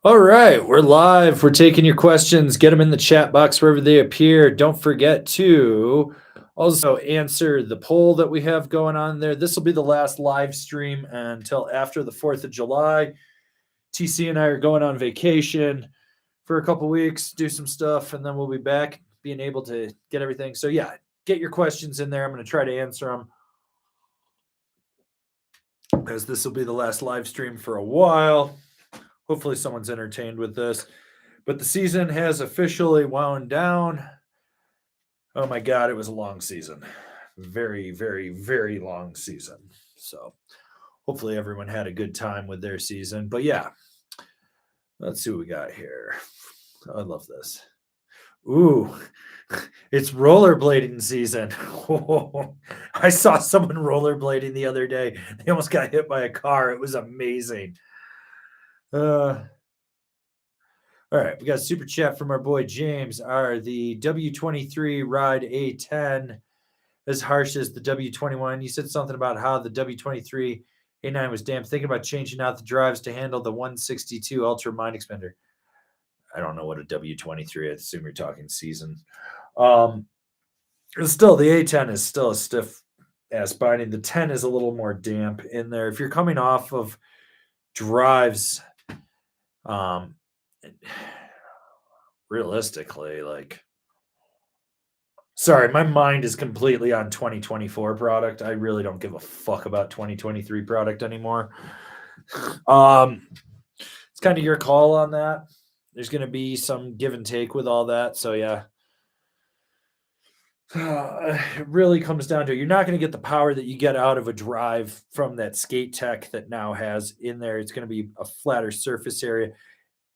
All right, we're live. We're taking your questions. Get them in the chat box wherever they appear. Don't forget to also answer the poll that we have going on there. This will be the last live stream until after the 4th of July. TC and I are going on vacation for a couple weeks, do some stuff, and then we'll be back being able to get everything. So, yeah, get your questions in there. I'm going to try to answer them because this will be the last live stream for a while. Hopefully, someone's entertained with this. But the season has officially wound down. Oh my God, it was a long season. Very, very, very long season. So hopefully everyone had a good time with their season. But yeah, let's see what we got here. I love this. Ooh, it's rollerblading season. I saw someone rollerblading the other day. They almost got hit by a car. It was amazing. All right, we got a super chat from our boy James. Are the W23 Ride A10 as harsh as the W21? You said something about how the W23 A9 was damp. Thinking about changing out the drives to handle the 162 Ultra Mind Expander. I don't know what a W23. I assume you're talking season. Still, the A10 is still a stiff ass binding. The 10 is a little more damp in there. If you're coming off of drives, realistically, like, sorry, my mind is completely on 2024 product. I really don't give a fuck about 2023 product anymore. It's kind of your call on that. There's going to be some give and take with all that. So yeah, it really comes down to, you're not going to get the power that you get out of a drive from that skate tech that now has in there. It's going to be a flatter surface area.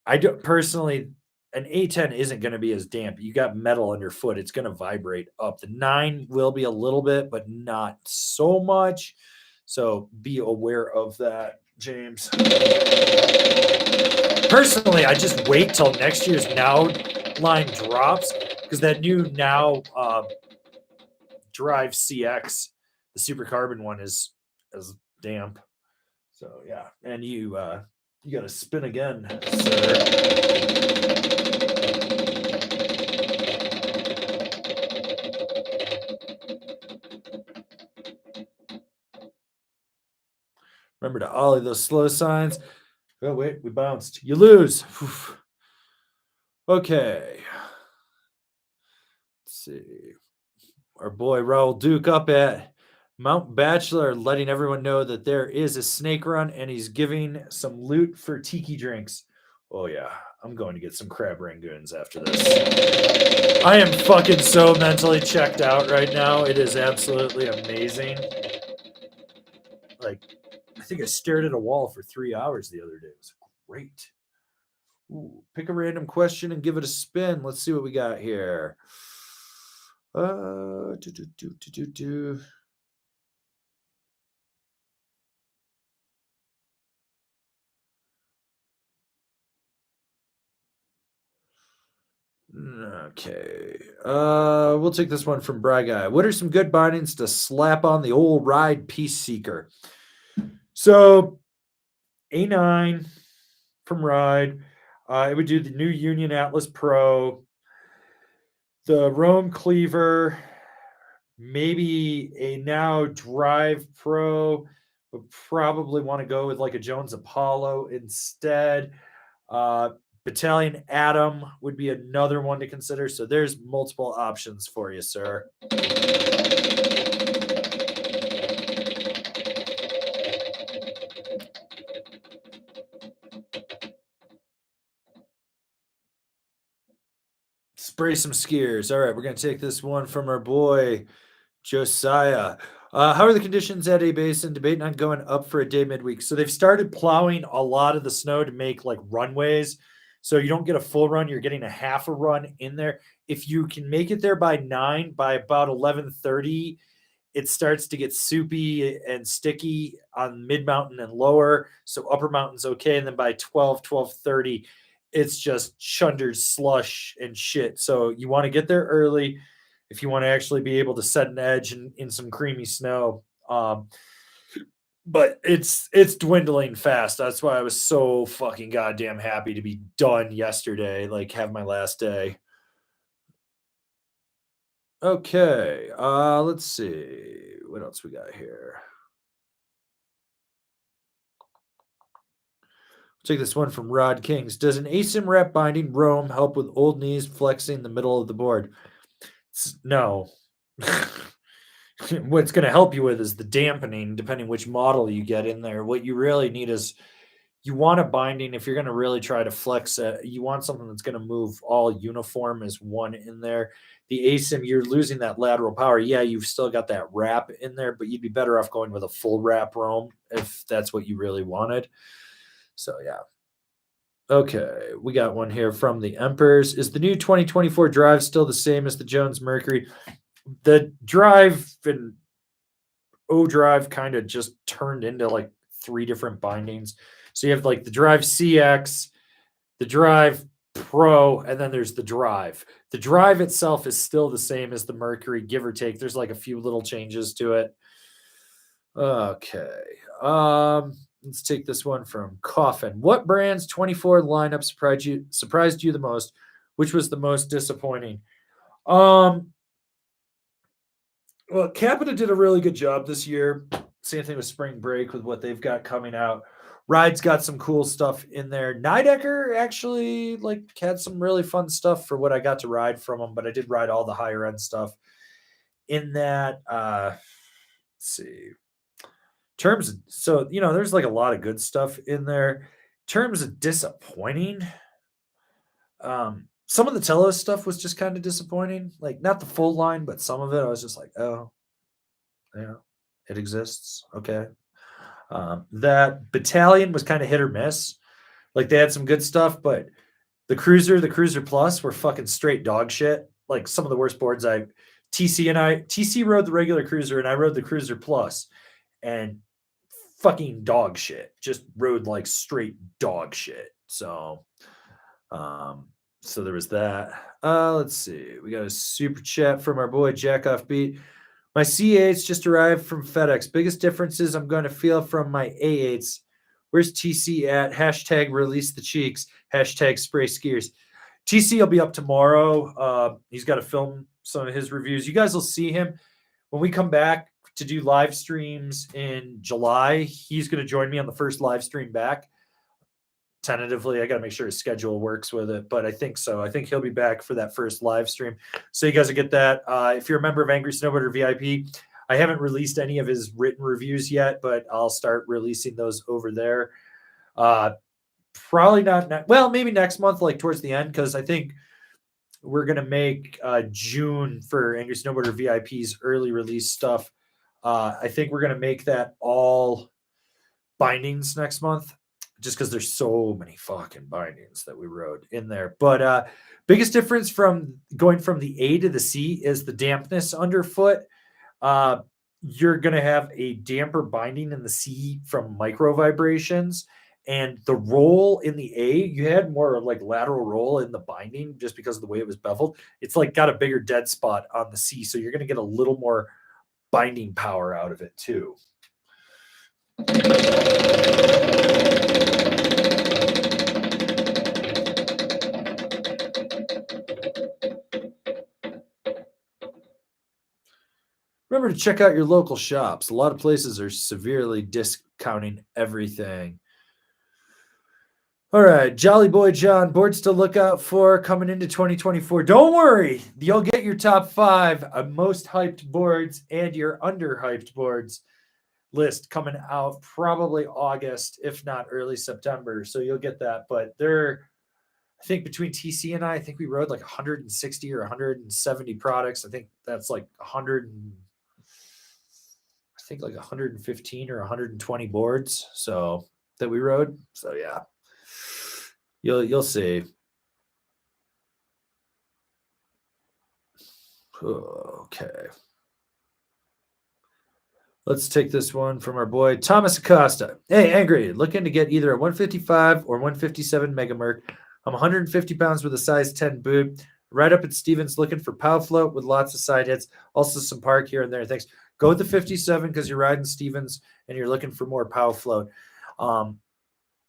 I don't personally, an A10 isn't going to be as damp. You got metal underfoot. It's going to vibrate up. The 9 will be a little bit, but not so much. So be aware of that, James. Personally, I just wait till next year's Now line drops, because that new Now Drive CX, the super carbon one, is damp. So yeah, and you got to spin again, sir. Remember to ollie those slow signs. Oh, wait, we bounced. You lose. Okay. Let's see. Our boy Raul Duke up at Mount Bachelor, letting everyone know that there is a snake run and he's giving some loot for tiki drinks. Oh, yeah. I'm going to get some crab rangoons after this. I am fucking so mentally checked out right now. It is absolutely amazing. Like, I think I stared at a wall for 3 hours the other day. It was great. Ooh, pick a random question and give it a spin. Let's see what we got here. Okay. We'll take this one from Bry Guy. What are some good bindings to slap on the old ride Peace Seeker? So A9 from Ride. It would do the new Union Atlas Pro, the Rome Cleaver, maybe a Now Drive Pro, but probably want to go with like a Jones Apollo instead. Battalion Atom would be another one to consider. So there's multiple options for you, sir. Spray some skiers. All right, we're going to take this one from our boy Josiah. How are the conditions at A Basin? Debating on going up for a day midweek. So they've started plowing a lot of the snow to make like runways. So you don't get a full run. You're getting a half a run in there. If you can make it there by 9, by about 11:30, it starts to get soupy and sticky on mid mountain and lower. So upper mountain's okay. And then by 12:30, it's just chundered slush and shit. So you want to get there early if you want to actually be able to set an edge in some creamy snow. but it's dwindling fast. That's why I was so fucking goddamn happy to be done yesterday, like have my last day. Okay, let's see what else we got here. Take this one from Rod Kings. Does an asim wrap binding Rome help with old knees flexing the middle of the board? No. What's going to help you with is the dampening, depending which model you get in there. What you really need is you want a binding if you're going to really try to flex it. You want something that's going to move all uniform as one in there. The asim, you're losing that lateral power. Yeah, you've still got that wrap in there, but you'd be better off going with a full wrap Rome if that's what you really wanted. So yeah. Okay, we got one here from the Emperors. Is the new 2024 drive still the same as the Jones Mercury? The drive and O drive kind of just turned into like three different bindings. So you have like the drive CX, the drive Pro, and then there's the drive. The drive itself is still the same as the Mercury, give or take. There's like a few little changes to it. Okay. Let's take this one from Coffin. What brand's 24 lineup surprised you the most? Which was the most disappointing? Well, Capita did a really good job this year. Same thing with Spring Break with what they've got coming out. Ride's got some cool stuff in there. Nidecker actually like had some really fun stuff for what I got to ride from them, but I did ride all the higher end stuff in that. Let's see. Terms so there's like a lot of good stuff in there. Terms of disappointing, some of the Telos stuff was just kind of disappointing, like not the full line, but some of it I was just like, oh yeah, it exists, okay. That Battalion was kind of hit or miss. Like they had some good stuff, but the Cruiser Plus were fucking straight dog shit. Like some of the worst boards TC rode the regular Cruiser and I rode the Cruiser Plus, and fucking dog shit. Just rode like straight dog shit. So there was that. Let's see. We got a super chat from our boy Jack Offbeat. My C8s just arrived from FedEx. Biggest differences I'm going to feel from my A8s. Where's TC at? Hashtag release the cheeks. Hashtag spray skiers. TC will be up tomorrow. He's got to film some of his reviews. You guys will see him when we come back to do live streams in July. He's going to join me on the first live stream back. Tentatively, I got to make sure his schedule works with it, but I think so. I think he'll be back for that first live stream. So you guys will get that. If you're a member of Angry Snowboarder VIP, I haven't released any of his written reviews yet, but I'll start releasing those over there. Probably not. Well, maybe next month, like towards the end, because I think we're going to make June for Angry Snowboarder VIP's early release stuff. I think we're going to make that all bindings next month, just because there's so many fucking bindings that we rode in there. But biggest difference from going from the A to the C is the dampness underfoot. You're going to have a damper binding in the C from micro vibrations. And the roll in the A, you had more like lateral roll in the binding just because of the way it was beveled. It's like got a bigger dead spot on the C. So you're going to get a little more binding power out of it too. Remember to check out your local shops. A lot of places are severely discounting everything. All right, Jolly Boy John, boards to look out for coming into 2024. Don't worry, you'll get your top 5 most hyped boards and your underhyped boards list coming out probably August, if not early September. So you'll get that. But I think between TC and I think we rode like 160 or 170 products. I think that's like 115 or 120 boards. So that we rode. So yeah. You'll see. Okay. Let's take this one from our boy Thomas Acosta. Hey, Angry, looking to get either a 155 or 157 Mega Merc. I'm 150 pounds with a size 10 boot. Right up at Stevens, looking for pow float with lots of side hits. Also some park here and there. Thanks. Go with the 57 because you're riding Stevens and you're looking for more pow float.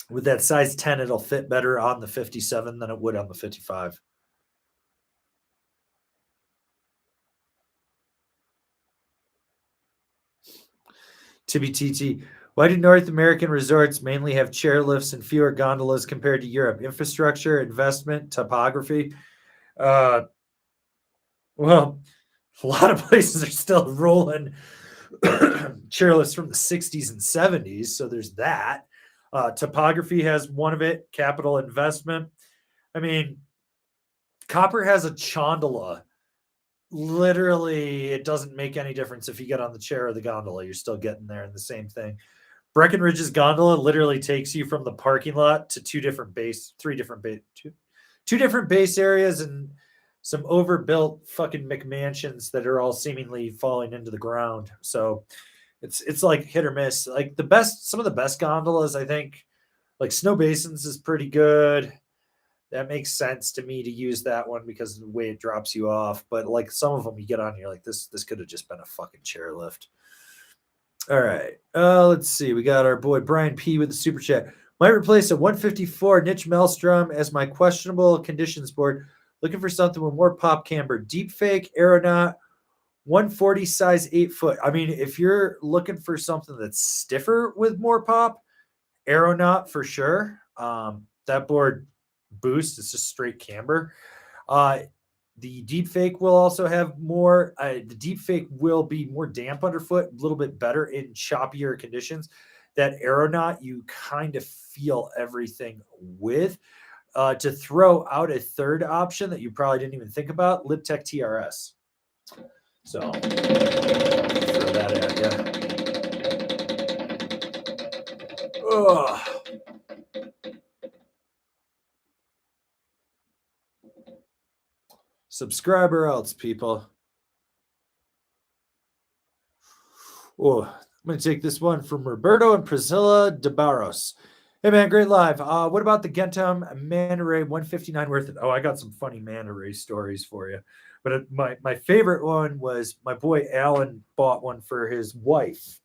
With that size 10, it'll fit better on the 57 than it would on the 55. Tibby TT. Why do North American resorts mainly have chairlifts and fewer gondolas compared to Europe? Infrastructure, investment, topography. Well, a lot of places are still rolling chairlifts from the 60s and 70s, so there's that. Topography has one of it, capital investment. I mean, Copper has a chondola. Literally, it doesn't make any difference if you get on the chair or the gondola. You're still getting there in the same thing. Breckenridge's gondola literally takes you from the parking lot to two different base areas and some overbuilt fucking McMansions that are all seemingly falling into the ground. So it's like hit or miss. Like some of the best gondolas, I think, like Snow Basins is pretty good. That makes sense to me to use that one because of the way it drops you off. But like some of them you get on, you're like, this could have just been a fucking chairlift. All right. Let's see. We got our boy Brian P with the super chat. Might replace a 154 niche Maelstrom as my questionable conditions board. Looking for something with more pop camber. Deep fake, aeronaut, 140 size 8 foot. I mean, if you're looking for something that's stiffer with more pop, aeronaut for sure. That board boost is just straight camber. The deep fake will also have more. The deep fake will be more damp underfoot, a little bit better in choppier conditions. That aeronaut, you kind of feel everything with. To throw out a third option that you probably didn't even think about, Liptech TRS. So throw that at you. Ugh. Subscribe or else, people. Oh, I'm going to take this one from Roberto and Priscilla de Barros. Hey, man, great live. What about the Gentum Manta Ray 159 worth it? Oh, I got some funny Manta Ray stories for you. But my favorite one was my boy Alan bought one for his wife.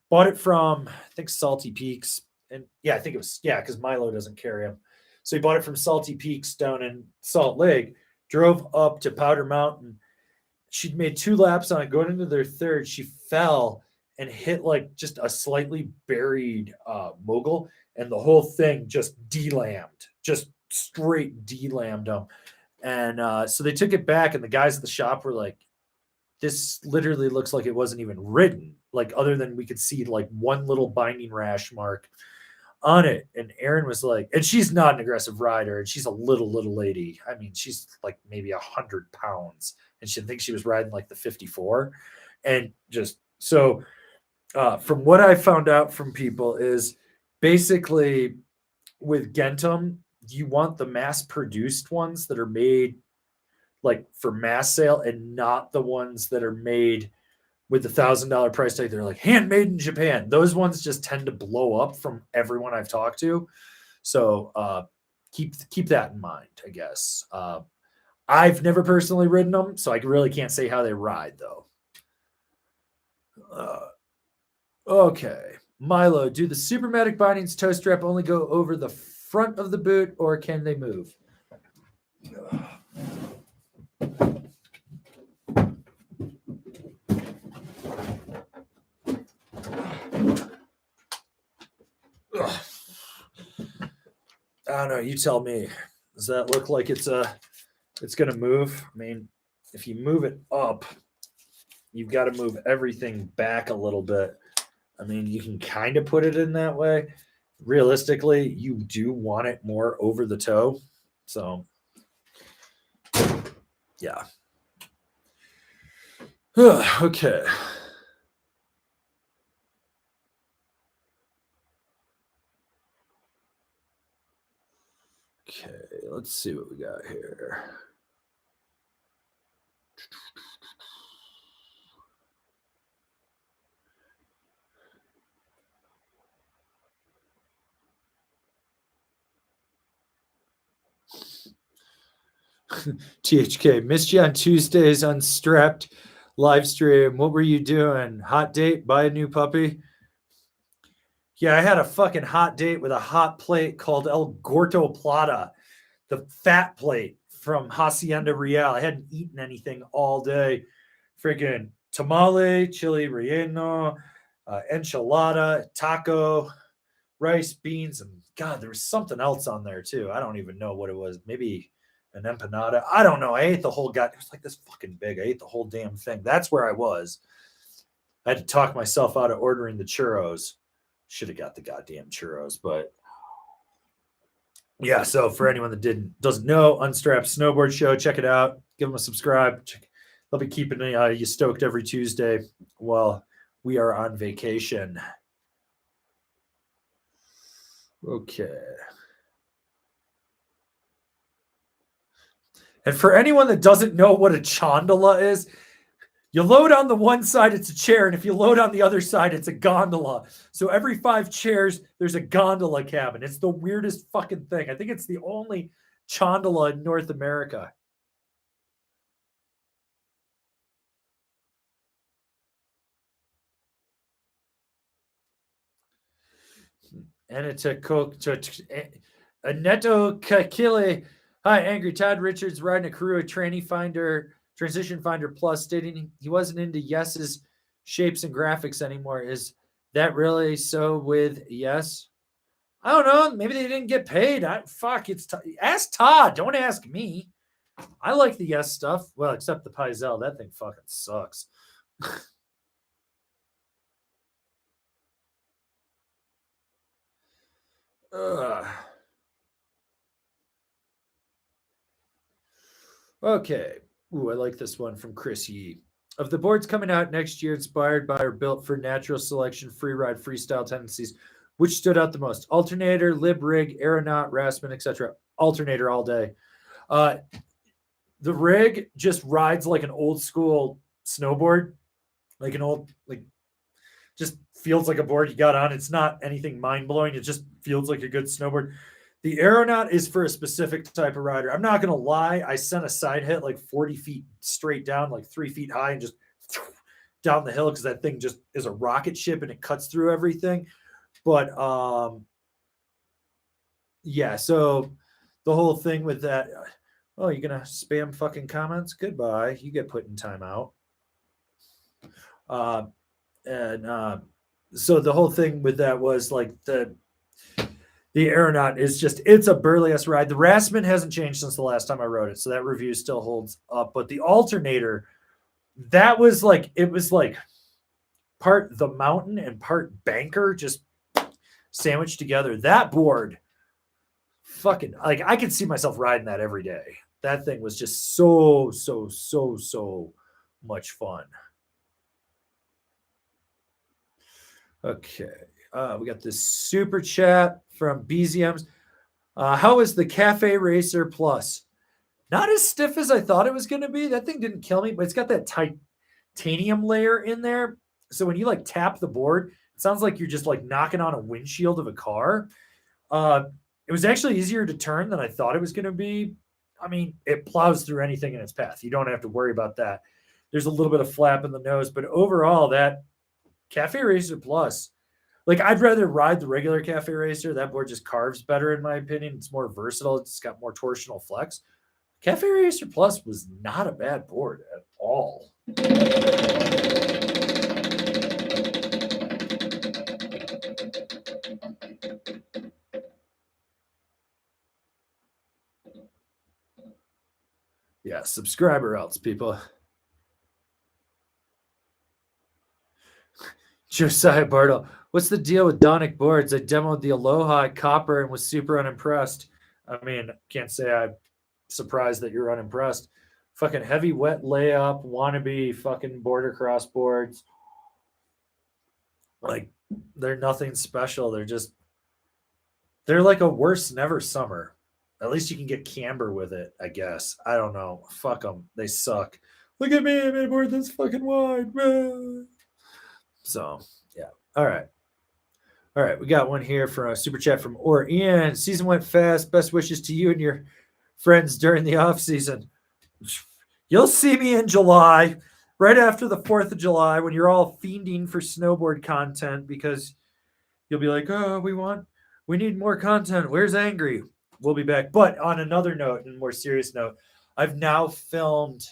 Bought it from, I think, Salty Peaks. And yeah, I think it was, because Milo doesn't carry them. So he bought it from Salty Peaks down in Salt Lake, drove up to Powder Mountain. She'd made 2 laps on it. Going into their third, she fell and hit like just a slightly buried mogul, and the whole thing just de-lammed, just straight de-lammed them. And so they took it back, and the guys at the shop were like, this literally looks like it wasn't even ridden, like other than we could see like one little binding rash mark on it. And Erin was like, and she's not an aggressive rider, and she's a little lady. I mean, she's like maybe 100 pounds, and she thinks she was riding like the 54. And just so from what I found out from people is basically with Gentum, you want the mass produced ones that are made like for mass sale, and not the ones that are made with the $1,000 price tag. They're like handmade in Japan. Those ones just tend to blow up from everyone I've talked to. So keep that in mind, I guess. I've never personally ridden them, so I really can't say how they ride though. Okay. Milo, do the Supermatic bindings toe strap only go over the front of the boot, or can they move? I don't know. You tell me. Does that look like it's going to move? I mean, if you move it up, you've got to move everything back a little bit. I mean, you can kind of put it in that way. Realistically, you do want it more over the toe. So, yeah. Okay. Okay, let's see what we got here. THK, missed you on Tuesdays unstrapped. Live stream. What were you doing? Hot date? Buy a new puppy? Yeah, I had a fucking hot date with a hot plate called El Gordo Plata, the fat plate from Hacienda Real. I hadn't eaten anything all day. Freaking tamale, chili relleno, enchilada, taco, rice, beans, and God, there was something else on there too. I don't even know what it was. Maybe an empanada. I don't know. I ate the whole It was like this fucking big. I ate the whole damn thing. That's where I was. I had to talk myself out of ordering the churros. Should have got the goddamn churros, but yeah. So for anyone that doesn't know, Unstrapped Snowboard Show, check it out. Give them a subscribe. They'll be keeping you stoked every Tuesday while we are on vacation. Okay. And for anyone that doesn't know what a chondola is, you load on the one side, it's a chair, and if you load on the other side, it's a gondola. So every 5 chairs, there's a gondola cabin. It's the weirdest fucking thing. I think it's the only chondola in North America. Anita Aneto Kakile. Hi, Angry Todd Richards riding a Karua Transition Finder Plus, stating he wasn't into Yes's shapes and graphics anymore. Is that really so with Yes? I don't know. Maybe they didn't get paid. Ask Todd. Don't ask me. I like the Yes stuff. Well, except the Pizel. That thing fucking sucks. Okay. Ooh, I like this one from Chris Yee. Of the boards coming out next year, inspired by or built for natural selection, freeride, freestyle tendencies, which stood out the most? Alternator, lib rig, aeronaut, Rasmus, etc. Alternator all day. The rig just rides like an old school snowboard, like just feels like a board you got on. It's not anything mind blowing. It just feels like a good snowboard. The aeronaut is for a specific type of rider. I'm not gonna lie. I sent a side hit like 40 feet straight down, like 3 feet high, and just down the hill because that thing just is a rocket ship and it cuts through everything. But yeah. So the whole thing with that. Oh, you're gonna spam fucking comments? Goodbye. You get put in timeout. So the whole thing with that was like the aeronaut is it's a burly ass ride. The Rasmus hasn't changed since the last time I rode it, so that review still holds up. But the alternator, that was like it was like part the mountain and part banker just sandwiched together. That board, fucking like I could see myself riding that every day. That thing was just so much fun. Okay. We got this super chat from BZMs. How is the Cafe Racer Plus? Not as stiff as I thought it was going to be. That thing didn't kill me, but it's got that titanium layer in there. So when you like tap the board, it sounds like you're just like knocking on a windshield of a car. It was actually easier to turn than I thought it was going to be. I mean, it plows through anything in its path. You don't have to worry about that. There's a little bit of flap in the nose, but overall, that Cafe Racer Plus, like I'd rather ride the regular Cafe Racer. That board just carves better in my opinion. It's more versatile. It's got more torsional flex. Cafe Racer Plus was not a bad board at all. Yeah, subscribe or else, people. Josiah Bartle, what's the deal with Donic boards? I demoed the Aloha at Copper and was super unimpressed. I mean, can't say I'm surprised that you're unimpressed. Fucking heavy wet layup, wannabe fucking border cross boards. Like, they're nothing special. They're like a worse never summer. At least you can get camber with it, I guess. I don't know. Fuck them. They suck. Look at me. I made a board that's fucking wide. So, yeah. All right. We got one here from a super chat from Ian. Season went fast. Best wishes to you and your friends during the off season. You'll see me in July. right after the 4th of July when you're all fiending for snowboard content because you'll be like, oh, we need more content. Where's Angry? We'll be back. But on another note, and more serious note, I've now filmed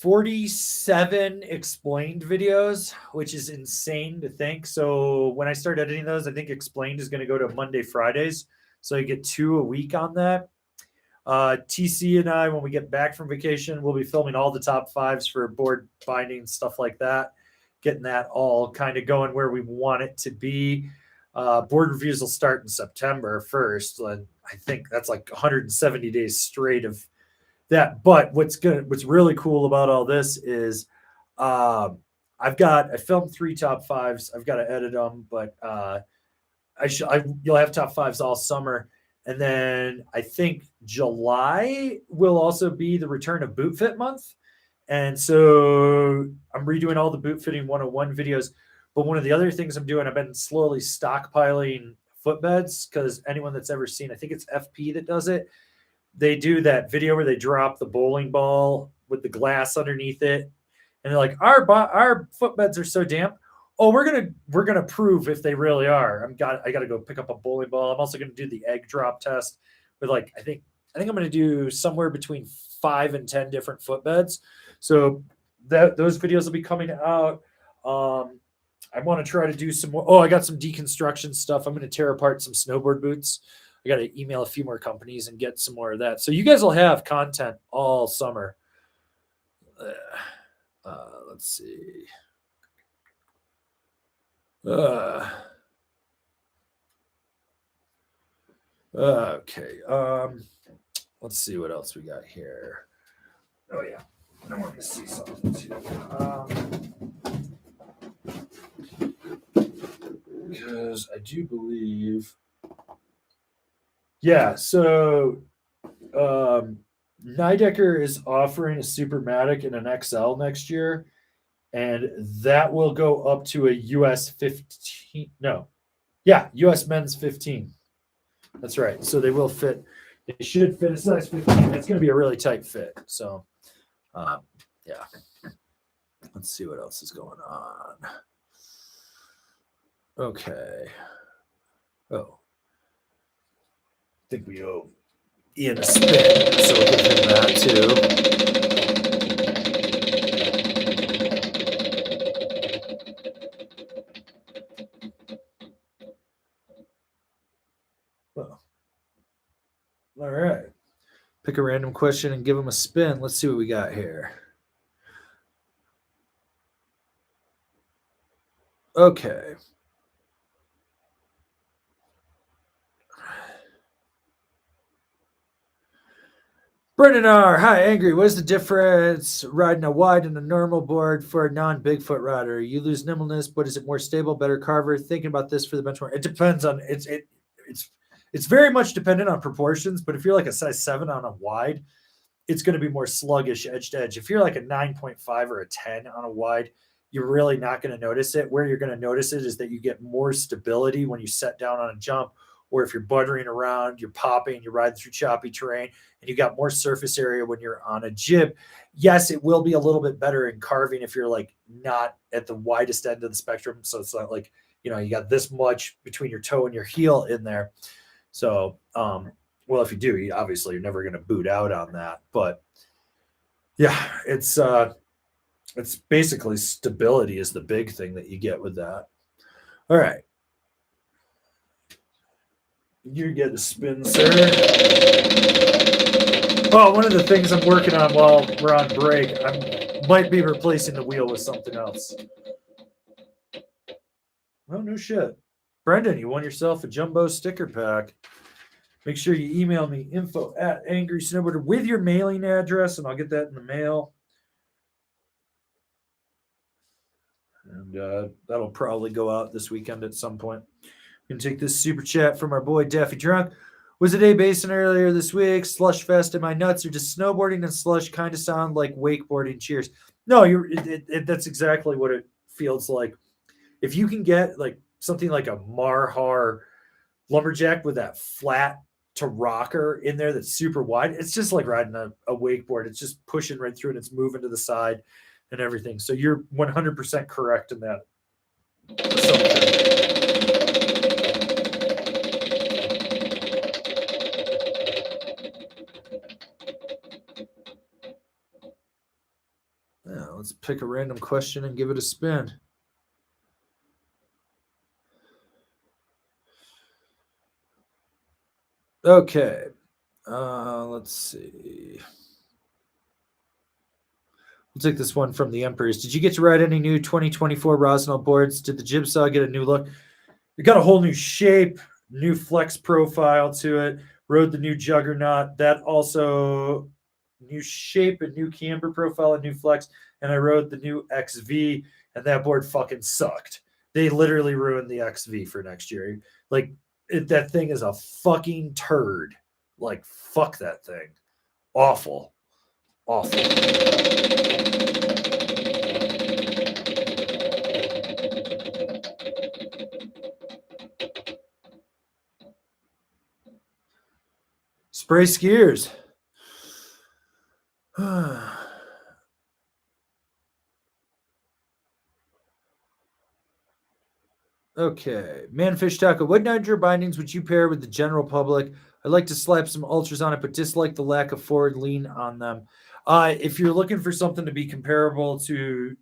47 explained videos, which is insane to think. So when I start editing those, I think explained is going to go to Monday, Fridays. So you get 2 a week on that. TC and I, when we get back from vacation, we'll be filming all the top 5s for board binding, stuff like that, getting that all kind of going where we want it to be. Board reviews will start in September 1st. And I think that's like 170 days straight of that. But what's really cool about all this is I filmed 3 top 5s. I've got to edit them, but you'll have top 5s all summer. And then I think July will also be the return of boot fit month. And so I'm redoing all the boot fitting 101 videos. But one of the other things I'm doing, I've been slowly stockpiling footbeds because anyone that's ever seen, I think it's FP that does it. They do that video where they drop the bowling ball with the glass underneath it. And they're like, our footbeds are so damp. Oh, we're gonna prove if they really are. I gotta go pick up a bowling ball. I'm also gonna do the egg drop test with I think I'm gonna do somewhere between 5 and 10 different footbeds. So those videos will be coming out. I want to try to do some more. Oh, I got some deconstruction stuff. I'm gonna tear apart some snowboard boots. I got to email a few more companies and get some more of that. So you guys will have content all summer. Let's see. Okay. Let's see what else we got here. Oh yeah, I want to see something too. Because I do believe, yeah. So, Nidecker is offering a Supermatic and an XL next year. And that will go up to a US 15. No. Yeah, US men's 15. That's right. So they will fit. They should fit a size 15. It's going to be a really tight fit. So, yeah. Let's see what else is going on. Okay. Oh. I think we owe Ian a spin. So we'll give him that too. All right. Pick a random question and give them a spin. Let's see what we got here. Okay. Brendan R. Hi, Angry. What is the difference riding a wide and a normal board for a non-Bigfoot rider? You lose nimbleness, but is it more stable, better carver? Thinking about this for the benchmark. It depends on it's very much dependent on proportions, but if you're like a size 7 on a wide, it's going to be more sluggish edge to edge. If you're like a 9.5 or a 10 on a wide, you're really not going to notice it. Where you're going to notice it is that you get more stability when you set down on a jump, or if you're buttering around, you're popping, you're riding through choppy terrain, and you got more surface area when you're on a jib. Yes, it will be a little bit better in carving if you're like not at the widest end of the spectrum. So it's not like, you got this much between your toe and your heel in there. So, well, if you do, obviously you're never going to boot out on that. But yeah, it's basically stability is the big thing that you get with that. All right. You get a spin, sir. Oh, one of the things I'm working on while we're on break, I might be replacing the wheel with something else. Oh, no shit. Brendan, you won yourself a jumbo sticker pack. Make sure you email me info@angrysnowboarder with your mailing address, and I'll get that in the mail. And that'll probably go out this weekend at some point. I'm going to take this super chat from our boy Daffy Drunk. Was it a basin earlier this week? Slush fest in my nuts, or just snowboarding and slush kind of sound like wakeboarding? Cheers. No, that's exactly what it feels like. If you can get like something like a Marhar lumberjack with that flat to rocker in there that's super wide. It's just like riding a wakeboard. It's just pushing right through and it's moving to the side and everything. So you're 100% correct in that assumption. Yeah, let's pick a random question and give it a spin. Okay. Let's see. We'll take this one from the Emperors. Did you get to ride any new 2024 Rosnell boards? Did the jibsaw get a new look? It got a whole new shape, new flex profile to it. Rode the new Juggernaut. That also new shape and new camber profile and new flex. And I rode the new XV, and that board fucking sucked. They literally ruined the XV for next year. Like, that thing is a fucking turd. Like, fuck that thing. Awful. Awful. Spray skiers. Okay. Manfish Taco. What Niger bindings would you pair with the general public? I'd like to slap some ultras on it, but dislike the lack of forward lean on them. If you're looking for something to be comparable to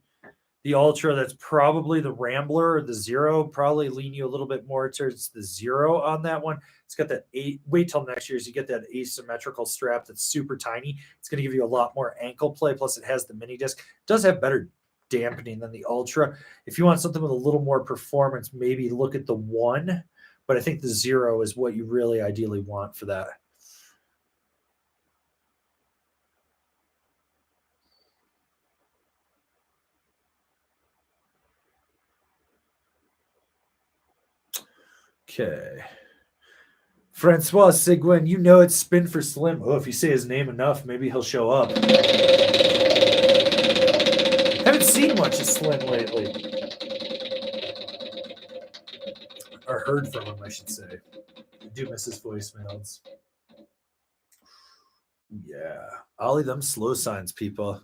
the Ultra, that's probably the Rambler or the Zero. Probably lean you a little bit more towards the Zero on that one. It's got that wait till next year as you get that asymmetrical strap that's super tiny. It's going to give you a lot more ankle play. Plus, it has the mini disc. It does have better dampening than the Ultra. If you want something with a little more performance, maybe look at the One. But I think the Zero is what you really ideally want for that. Okay. Francois Seguin, you know it's spin for Slim. Oh, if you say his name enough, maybe he'll show up. Haven't seen much of Slim lately. Or heard from him, I should say. I do miss his voicemails. Yeah. Ollie, them slow signs, people.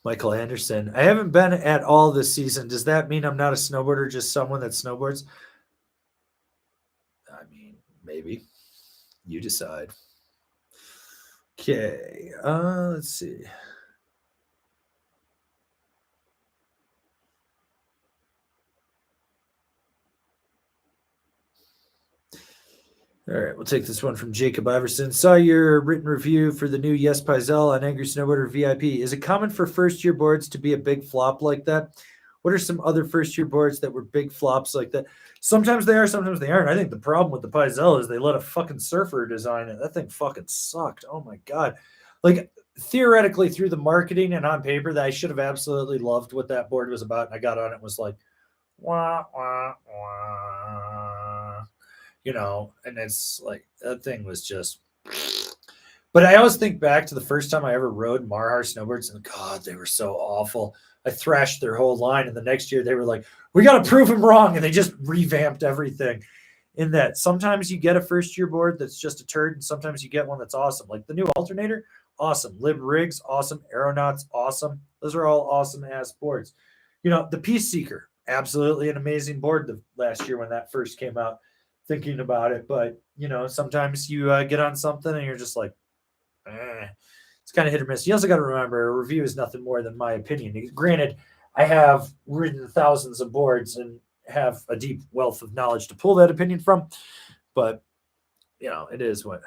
Michael Anderson. I haven't been at all this season. Does that mean I'm not a snowboarder, just someone that snowboards? I mean, maybe. You decide. Okay. Let's see. All right, we'll take this one from Jacob Iverson. Saw your written review for the new Yes Pizel on Angry Snowboarder VIP. Is it common for first-year boards to be a big flop like that? What are some other first-year boards that were big flops like that? Sometimes they are, sometimes they aren't. I think the problem with the Pizel is they let a fucking surfer design it. That thing fucking sucked. Oh my god! Like theoretically, through the marketing and on paper, that I should have absolutely loved what that board was about. And I got on it and was like, wah wah wah. You know, and it's like that thing was just. But I always think back to the first time I ever rode Marhar snowboards, and God, they were so awful. I thrashed their whole line, and the next year they were like, "We got to prove them wrong," and they just revamped everything. In that, sometimes you get a first-year board that's just a turd, and sometimes you get one that's awesome. Like the new alternator, awesome. Lib rigs, awesome. Aeronauts, awesome. Those are all awesome ass boards. You know, the Peace Seeker, absolutely an amazing board the last year when that first came out. Thinking about it, but you know, sometimes you get on something and you're just like, it's kind of hit or miss. You also got to remember, a review is nothing more than my opinion. Granted, I have ridden thousands of boards and have a deep wealth of knowledge to pull that opinion from, but you know, it is what.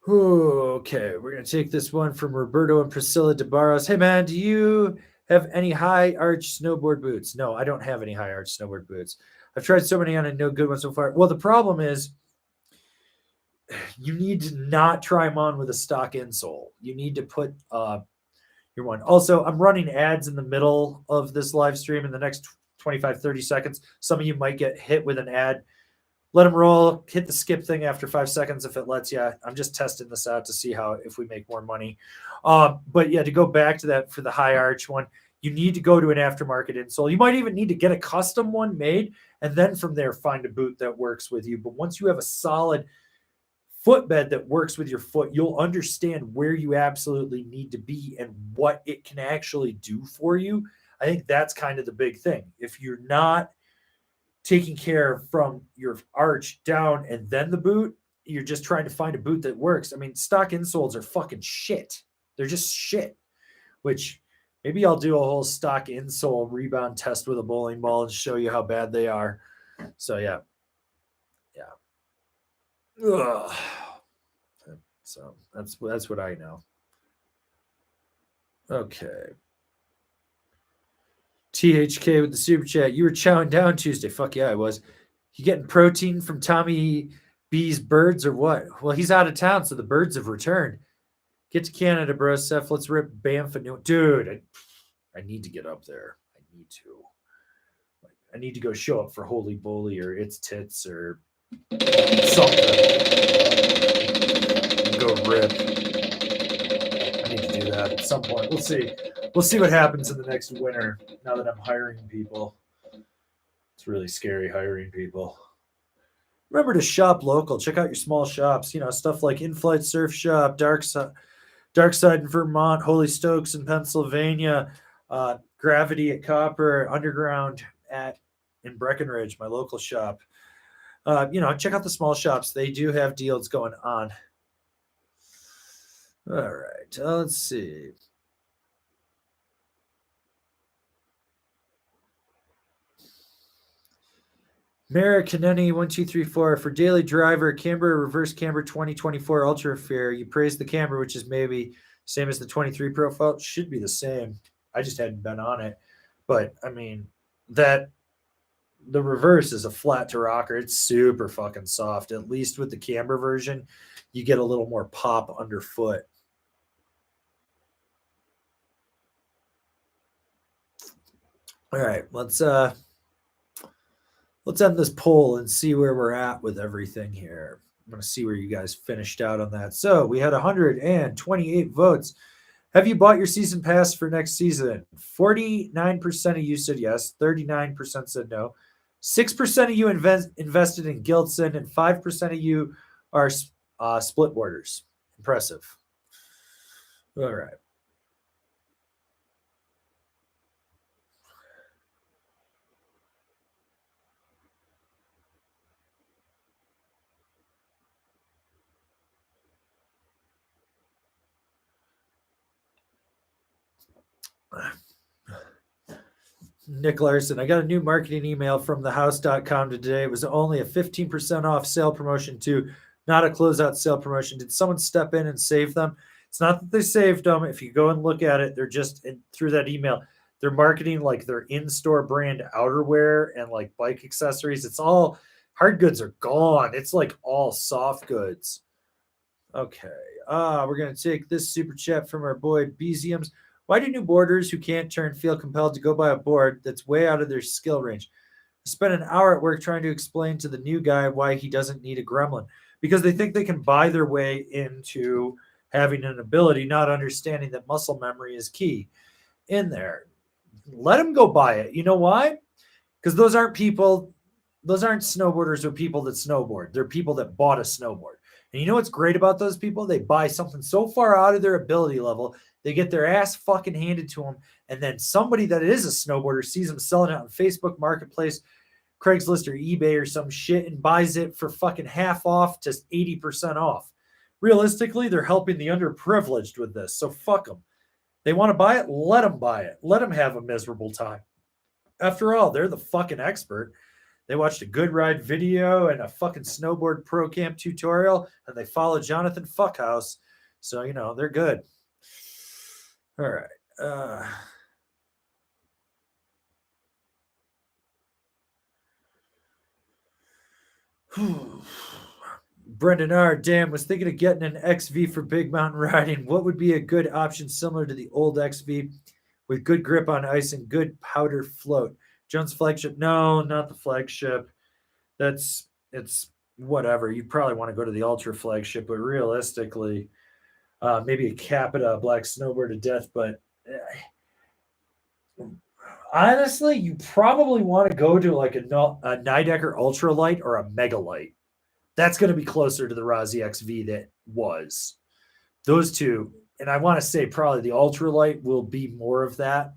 Okay, we're gonna take this one from Roberto and Priscilla DeBarros. Hey man, do you have any high arch snowboard boots? No, I don't have any high arch snowboard boots. I've tried so many on and no good ones so far. Well, the problem is you need to not try them on with a stock insole. You need to put your one. Also, I'm running ads in the middle of this live stream in the next 25, 30 seconds. Some of you might get hit with an ad let them roll, hit the skip thing after 5 seconds if it lets you. I'm just testing this out to see how if we make more money. But yeah, to go back to that for the high arch one, you need to go to an aftermarket insole. You might even need to get a custom one made, and then from there find a boot that works with you. But once you have a solid footbed that works with your foot, you'll understand where you absolutely need to be and what it can actually do for you. I think that's kind of the big thing. If you're not taking care from your arch down and then the boot, you're just trying to find a boot that works. I mean, stock insoles are fucking shit. They're just shit, which maybe I'll do a whole stock insole rebound test with a bowling ball and show you how bad they are. So yeah. Ugh. So that's what I know. Okay. THK with the super chat. You were chowing down Tuesday. Fuck yeah, I was. You getting protein from Tommy B's birds or what? Well, he's out of town, so the birds have returned. Get to Canada, bro, Seth. Let's rip Banff and New. Dude, I need to get up there. I need to go show up for Holy Bully or It's Tits or something. Go rip. I need to do that at some point. We'll see. We'll see what happens in the next winter now that I'm hiring people. It's really scary hiring people. Remember to shop local. Check out your small shops. You know, stuff like In-Flight Surf Shop, Dark Side in Vermont, Holy Stokes in Pennsylvania, Gravity at Copper, Underground in Breckenridge, my local shop. Check out the small shops. They do have deals going on. All right, let's see. Mara Kaneni 1234 for daily driver camber reverse camber 2024 ultra fair. You praise the camber, which is maybe same as the 23 profile. It should be the same. I just hadn't been on it, but I mean that the reverse is a flat to rocker. It's super fucking soft. At least with the camber version, you get a little more pop underfoot. All right, let's end this poll and see where we're at with everything here. I'm going to see where you guys finished out on that. So we had 128 votes. Have you bought your season pass for next season? 49% of you said yes. 39% said no. 6% of you invested in Gilson, and 5% of you are split boarders. Impressive. All right. Nick Larson, I got a new marketing email from thehouse.com today. It was only a 15% off sale promotion too, not a closeout sale promotion. Did someone step in and save them? It's not that they saved them. If you go and look at it, they're just through that email. They're marketing like their in-store brand outerwear and like bike accessories. It's all hard goods are gone. It's like all soft goods. Okay. We're going to take this super chat from our boy Beziums. Why do new boarders who can't turn feel compelled to go buy a board that's way out of their skill range? I spent an hour at work trying to explain to the new guy why he doesn't need a gremlin. Because they think they can buy their way into having an ability, not understanding that muscle memory is key in there. Let them go buy it. You know why? Because those aren't snowboarders or people that snowboard. They're people that bought a snowboard. And you know what's great about those people? They buy something so far out of their ability level, they get their ass fucking handed to them. And then somebody that is a snowboarder sees them selling it on Facebook Marketplace, Craigslist or eBay or some shit and buys it for fucking half off to 80% off. Realistically, they're helping the underprivileged with this. So fuck them. They want to buy it? Let them buy it. Let them have a miserable time. After all, they're the fucking expert. They watched a good ride video and a fucking snowboard pro camp tutorial, and they followed Jonathan Fuckhouse. So, they're good. All right. Brendan R. Damn, was thinking of getting an XV for big mountain riding. What would be a good option similar to the old XV with good grip on ice and good powder float? Jones flagship? No, not the flagship. That's it's whatever. You'd probably want to go to the Ultra flagship, but realistically, maybe a Capita Black Snowboard to death. But honestly, you probably want to go to like a Nidecker Ultralight or a Megalight. That's going to be closer to the Rossi XV that was. Those two, and I want to say probably the Ultralight will be more of that.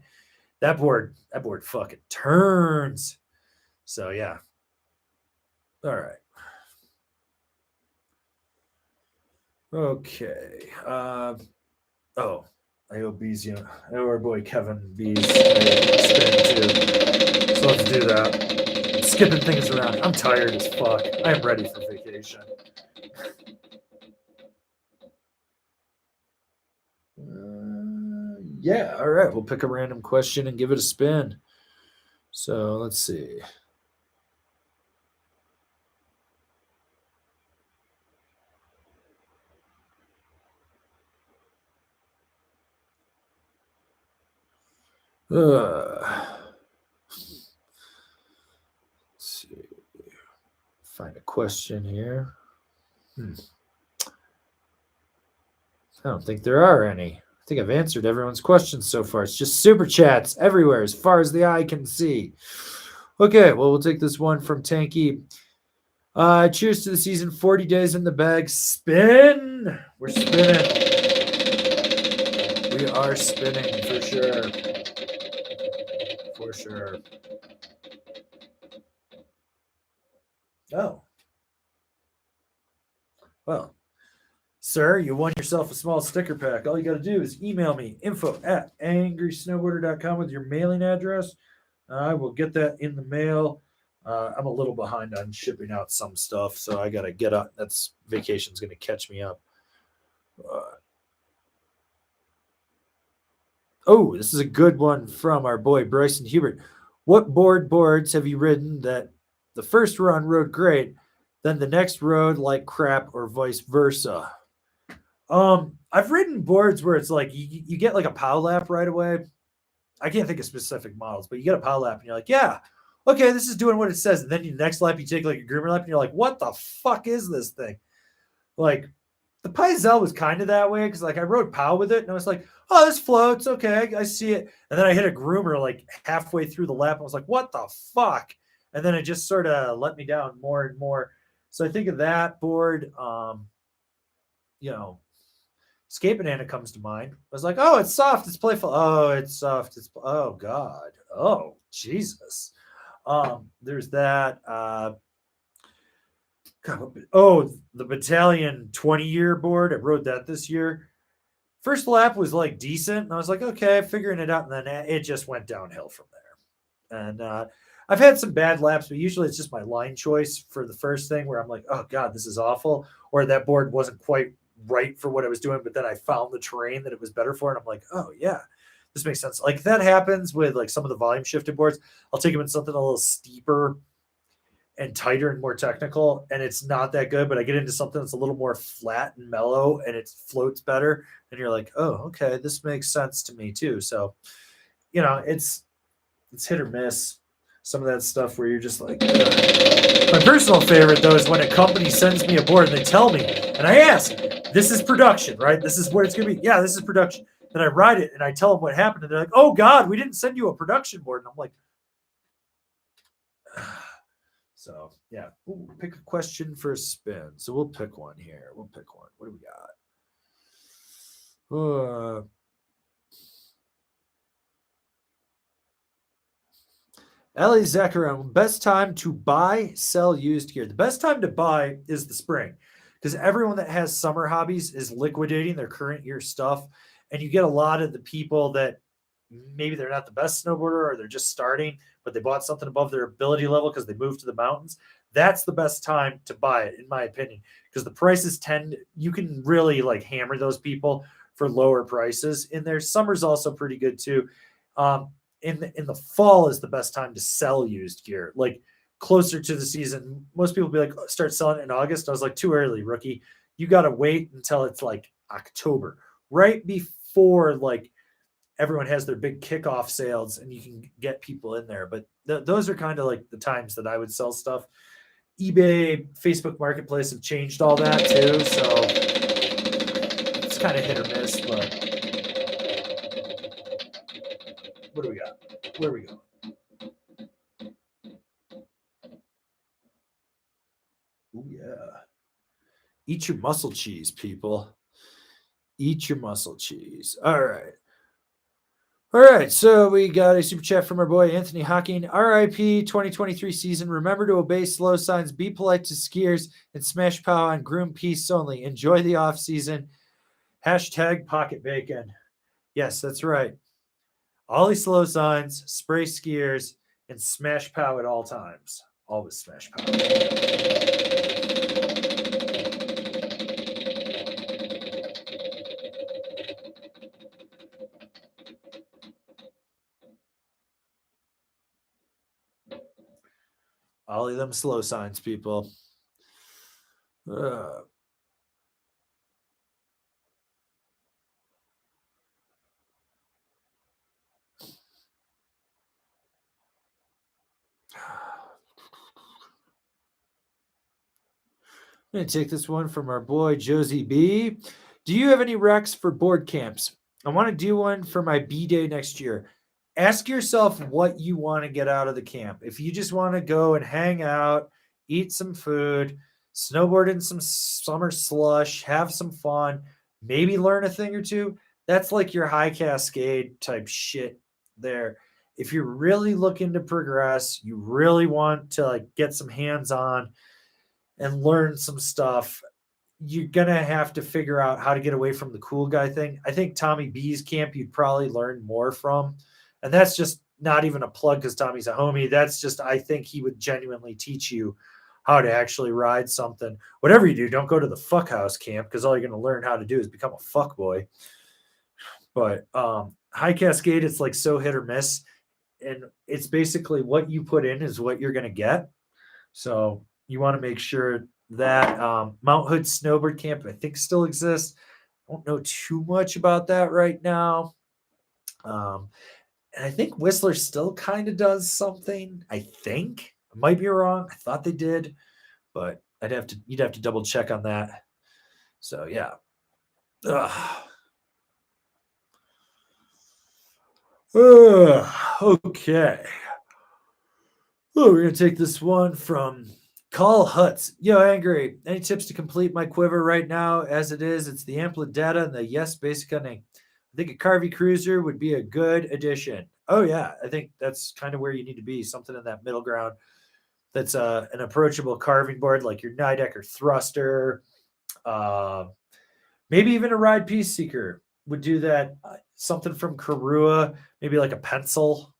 That board fucking turns. So yeah. All right. Okay. Oh, I hope Bees, I know our boy Kevin Bees spin too. So let's do that. I'm skipping things around. I'm tired as fuck. I am ready for vacation. Yeah, all right. We'll pick a random question and give it a spin. So let's see. Let's see. Find a question here. I don't think there are any. I think I've answered everyone's questions so far. It's just super chats everywhere as far as the eye can see. Okay, well, we'll take this one from Tanky. Cheers to the season. 40 days in the bag. Spin. We're spinning. We are spinning for sure. For sure. Oh. Well, sir, you won yourself a small sticker pack. All you got to do is email me, info@angrysnowboarder.com with your mailing address. I will get that in the mail. I'm a little behind on shipping out some stuff, so I got to get up. That's vacation's going to catch me up. Oh, this is a good one from our boy Bryson Hubert. What boards have you ridden that the first run rode great, then the next rode like crap, or vice versa? I've ridden boards where it's like you get like a pow lap right away. I can't think of specific models, but you get a pow lap and you're like, yeah, okay, this is doing what it says. And then the next lap you take like a groomer lap and you're like, what the fuck is this thing? Like the Pyzel was kind of that way because like I rode pow with it and I was like, oh, this floats. Okay, I see it. And then I hit a groomer like halfway through the lap. And I was like, what the fuck? And then it just sort of let me down more and more. So I think of that board. Skate Banana comes to mind. I was like, oh, it's soft. It's playful. Oh, it's soft. Oh God. Oh Jesus. There's that. The Battalion 20-year board. I rode that this year. First lap was like decent, and I was like, okay, figuring it out, and then it just went downhill from there. And I've had some bad laps, but usually it's just my line choice for the first thing where I'm like, oh God, this is awful, or that board wasn't quite right for what I was doing, but then I found the terrain that it was better for, and I'm like, oh yeah, this makes sense. Like that happens with like some of the volume shifted boards. I'll take them in something a little steeper and tighter and more technical, and it's not that good, but I get into something that's a little more flat and mellow and it floats better, and you're like, oh, okay, this makes sense to me too. So it's hit or miss. Some of that stuff where you're just like, my personal favorite though is when a company sends me a board and they tell me, and I ask, this is production, right? This is what it's gonna be. Yeah, this is production. Then I ride it and I tell them what happened, and they're like, oh God, we didn't send you a production board. And I'm like, so yeah. Ooh, pick a question for a spin. So we'll pick one here. We'll pick one. What do we got? Ellie Zachariah, best time to buy, sell used gear. The best time to buy is the spring because everyone that has summer hobbies is liquidating their current year stuff. And you get a lot of the people that maybe they're not the best snowboarder or they're just starting, but they bought something above their ability level because they moved to the mountains. That's the best time to buy it, in my opinion, because the prices you can really like hammer those people for lower prices. In there, summer's also pretty good too. In the fall is the best time to sell used gear, like closer to the season. Most people be like, start selling it in August. I was like, too early, rookie. You got to wait until it's like October, right before like everyone has their big kickoff sales and you can get people in there. But those are kind of like the times that I would sell stuff. eBay, Facebook Marketplace have changed all that too, so it's kind of hit or miss. But what do we got? Where are we going? Oh yeah, eat your muscle cheese, people. Eat your muscle cheese. All right. All right, so we got a super chat from our boy Anthony Hawking. RIP 2023 season. Remember to obey slow signs, be polite to skiers, and smash pow on groom piece only. Enjoy the off season. Hashtag pocket bacon. Yes, that's right. Ollie slow signs, spray skiers, and smash pow at all times. Always smash pow. Ollie them slow signs, people. I'm going to take this one from our boy Josie B. Do you have any recs for board camps? I want to do one for my B day next year. Ask yourself what you want to get out of the camp. If you just want to go and hang out, eat some food, snowboard in some summer slush, have some fun, maybe learn a thing or two, that's like your high cascade type shit there. If you're really looking to progress, you really want to like get some hands on and learn some stuff, you're gonna have to figure out how to get away from the cool guy thing. I think Tommy B's camp you'd probably learn more from, and that's just not even a plug because Tommy's a homie. That's just I think he would genuinely teach you how to actually ride something. Whatever you do, don't go to the fuck house camp because all you're gonna learn how to do is become a fuck boy. But high cascade, it's like so hit or miss, and it's basically what you put in is what you're gonna get. So you want to make sure that Mount Hood Snowboard Camp, I think, still exists. I don't know too much about that right now. And I think Whistler still kind of does something. I think. I might be wrong. I thought they did, but you'd have to double check on that. So yeah. Okay. Oh, we're gonna take this one from Call Huts. Yo, Angry. Any tips to complete my quiver right now? As it is, it's the Amplit data and the Yes basic hunting. I think a Carvey Cruiser would be a good addition. Oh yeah, I think that's kind of where you need to be. Something in that middle ground. That's an approachable carving board like your Nidecker Thruster. Maybe even a Ride Piece Seeker would do that. Something from Karua, maybe like a pencil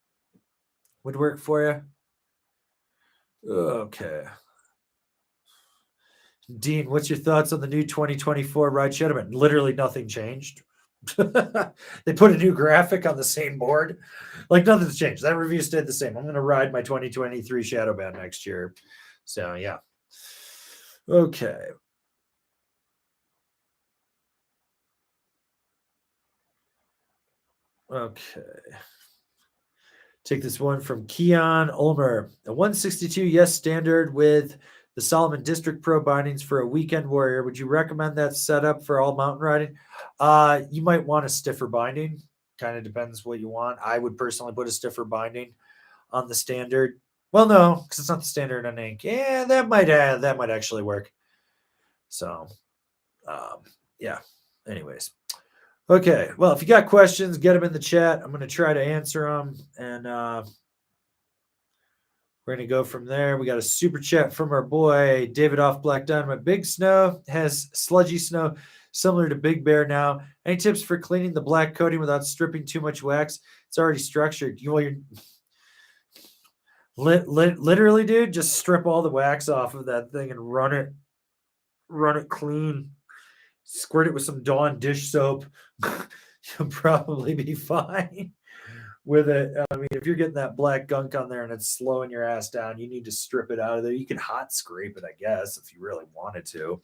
would work for you. Okay. Dean, what's your thoughts on the new 2024 Ride Shadowman? Literally nothing changed. They put a new graphic on the same board. Like nothing's changed. That review stayed the same. I'm going to ride my 2023 Shadowman next year. So, yeah. Okay. Okay. Take this one from Keon Ulmer. A 162 Yes Standard with the Solomon District Pro bindings for a weekend warrior. Would you recommend that setup for all mountain riding? You might want a stiffer binding. Kind of depends what you want. I would personally put a stiffer binding on the standard. Well, no, because it's not the standard on ink. Yeah, that might actually work. So, yeah. Anyways, okay. Well, if you got questions, get them in the chat. I'm going to try to answer them, and we're going to go from there. We got a super chat from our boy, David off Black Dynamite. Big Snow has sludgy snow similar to Big Bear now. Any tips for cleaning the black coating without stripping too much wax? It's already structured. You're literally, dude, just strip all the wax off of that thing and run it clean. Squirt it with some Dawn dish soap. You'll probably be fine with it. I mean, if you're getting that black gunk on there and it's slowing your ass down, you need to strip it out of there. You can hot scrape it, I guess, if you really wanted to.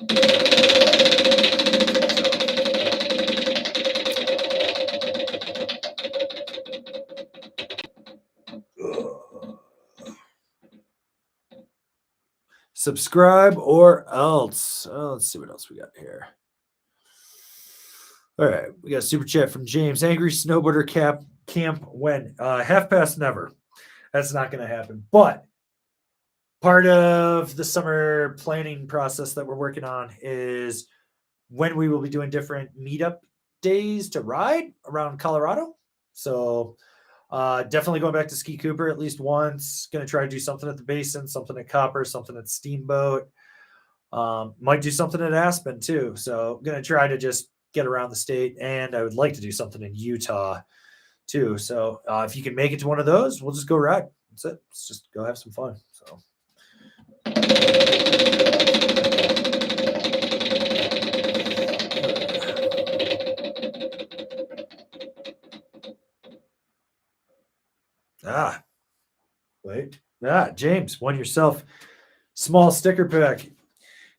subscribe or else. Let's see what else we got here. All right, we got a super chat from James. Angry snowboarder camp when? Half past never. That's not going to happen. But part of the summer planning process that we're working on is when we will be doing different meetup days to ride around Colorado. So definitely going back to Ski Cooper at least once. Going to try to do something at the Basin, something at Copper, something at Steamboat. Might do something at Aspen too. So going to try to just get around the state, and I would like to do something in Utah too. So if you can make it to one of those, we'll just go ride. That's it. Let's just go have some fun. So. Wait. James, won yourself small sticker pack.